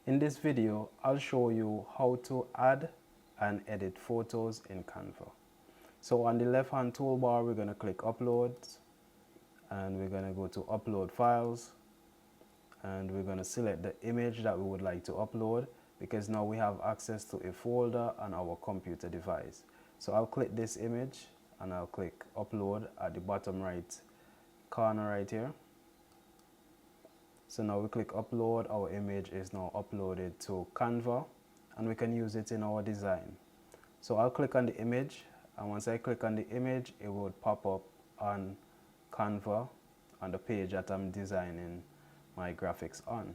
In this video, I'll show you how to add and edit photos in Canva. So on the left hand toolbar, we're going to click Upload, and we're going to go to Upload Files, and we're going to select the image that we would like to upload, because now we have access to a folder on our computer device. So I'll click this image and I'll click Upload at the bottom right corner right here. So now we click Upload. Our image is now uploaded to Canva, and we can use it in our design. So I'll click on the image, and once I click on the image, it would pop up on Canva on the page that I'm designing my graphics on.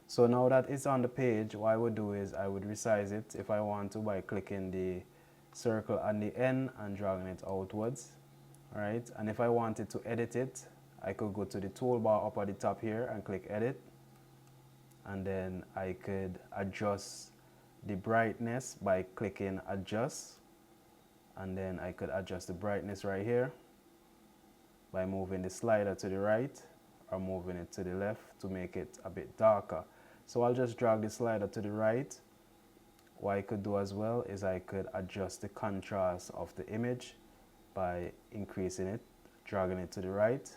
So now that it's on the page, what I would do is I would resize it if I want to by clicking the circle on the end and dragging it outwards. Alright, and if I wanted to edit it, I could go to the toolbar up at the top here and click Edit, and then I could adjust the brightness by clicking Adjust, and then I could adjust the brightness right here by moving the slider to the right or moving it to the left to make it a bit darker. So I'll just drag the slider to the right. What I could do as well is I could adjust the contrast of the image by increasing it, dragging it to the right.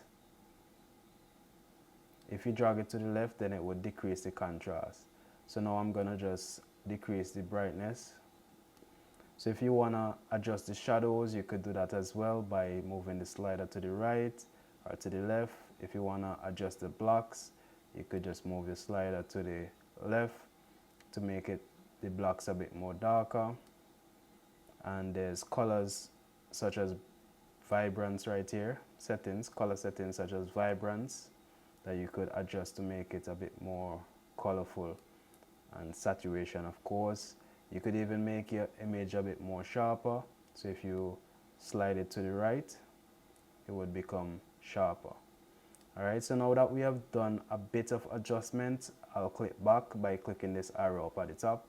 If you drag it to the left, then it would decrease the contrast. So now I'm going to just decrease the brightness. So if you want to adjust the shadows, you could do that as well by moving the slider to the right or to the left. If you want to adjust the blocks, you could just move the slider to the left to make it the blocks a bit more darker. And there's colors such as vibrance right here, settings, color settings such as vibrance, that you could adjust to make it a bit more colorful, and saturation, of course. You could even make your image a bit more sharper. So if you slide it to the right, it would become sharper. Alright, so now that we have done a bit of adjustment, I'll click back by clicking this arrow up at the top.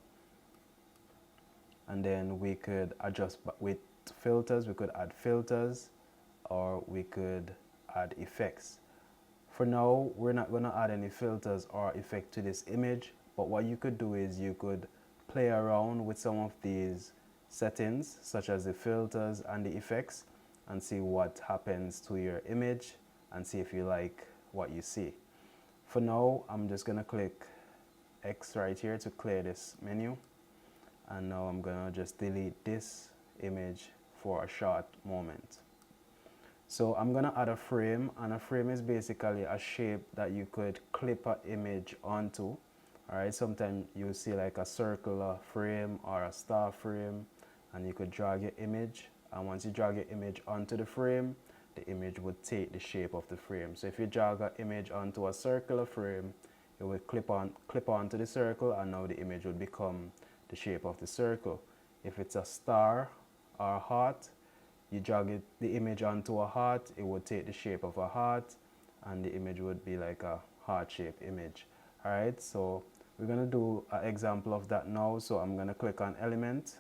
And then we could adjust with filters. We could add filters, or we could add effects. For now, we're not going to add any filters or effect to this image, but what you could do is you could play around with some of these settings, such as the filters and the effects, and see what happens to your image and see if you like what you see. For now, I'm just going to click X right here to clear this menu, and now I'm going to just delete this image for a short moment. So I'm going to add a frame, and a frame is basically a shape that you could clip an image onto. Alright, sometimes you see like a circular frame or a star frame, and you could drag your image, and once you drag your image onto the frame, the image would take the shape of the frame. So if you drag an image onto a circular frame, it would clip onto the circle, and now the image would become the shape of the circle. If it's a star or a heart, you drag the image onto a heart, it would take the shape of a heart, and the image would be like a heart-shaped image. Alright, so we're going to do an example of that now. So I'm going to click on Element.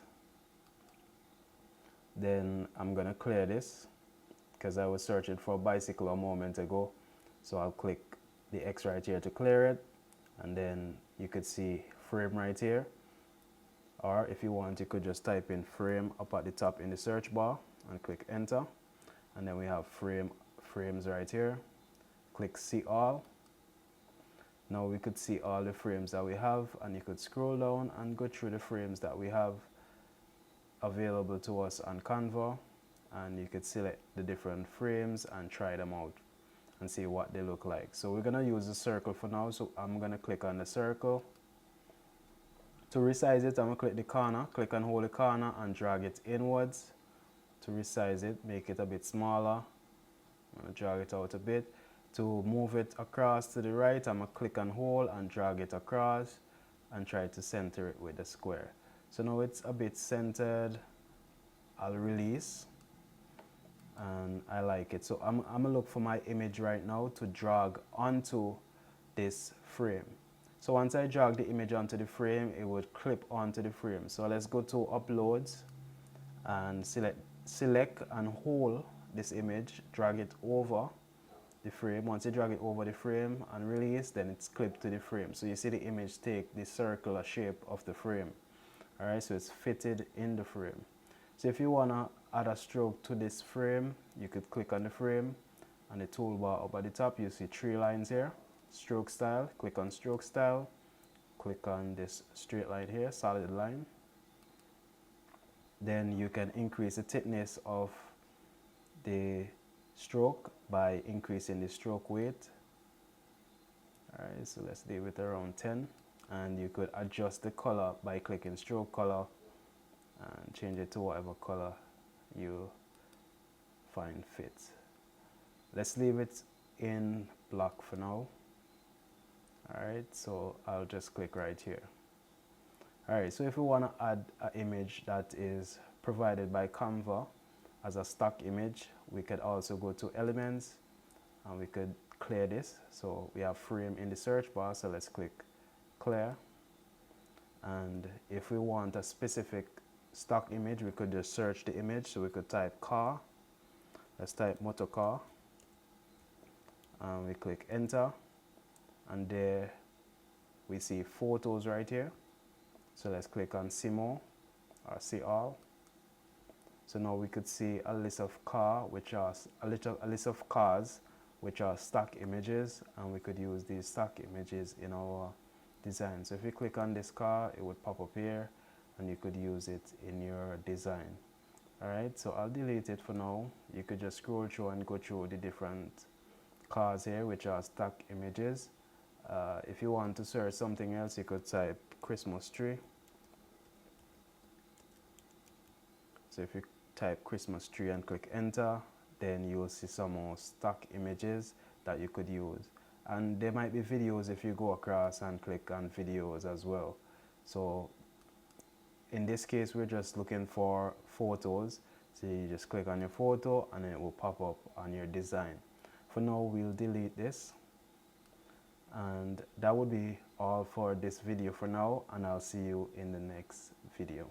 Then I'm going to clear this, because I was searching for a bicycle a moment ago. So I'll click the X right here to clear it, and then you could see frame right here. Or if you want, you could just type in frame up at the top in the search bar and click Enter. And then we have frames right here. Click See All. Now we could see all the frames that we have, and you could scroll down and go through the frames that we have available to us on Canva, and you could select the different frames and try them out and see what they look like. So we're going to use the circle for now, so I'm going to click on the circle. To resize it, I'm going to click the corner, click and hold the corner and drag it inwards. To resize it, make it a bit smaller. I'm going to drag it out a bit. To move it across to the right, I'm going to click and hold and drag it across and try to center it with the square. So now it's a bit centered. I'll release, and I like it. So I'm going to look for my image right now to drag onto this frame. So once I drag the image onto the frame, it would clip onto the frame. So let's go to Uploads and select and hold this image, drag it over the frame. Once you drag it over the frame and release, then it's clipped to the frame. So you see the image take the circular shape of the frame. Alright, so it's fitted in the frame. So if you want to add a stroke to this frame, you could click on the frame, and the toolbar up at the top you see 3 lines here. Stroke style, click on stroke style, click on this straight line here, solid line. Then you can increase the thickness of the stroke by increasing the stroke weight. Alright, so let's leave it around 10, and you could adjust the color by clicking stroke color and change it to whatever color you find fit. Let's leave it in black for now. Alright, so I'll just click right here. Alright, so if we want to add an image that is provided by Canva as a stock image, we could also go to elements and we could clear this. So we have frame in the search bar, so let's click clear. And if we want a specific stock image, we could just search the image. So we could type car, let's type motor car, and we click enter, and there we see photos right here. So let's click on see more or see all. So now we could see a list of a list of cars which are stock images, and we could use these stock images in our design. So if you click on this car, it would pop up here and you could use it in your design. Alright, so I'll delete it for now. You could just scroll through and go through the different cars here which are stock images. If you want to search something else, you could type Christmas tree. So if you type Christmas tree and click enter, then you will see some more stock images that you could use. And there might be videos if you go across and click on videos as well. So in this case, we're just looking for photos. So you just click on your photo and it will pop up on your design. For now, we'll delete this. And that would be all for this video for now, and I'll see you in the next video.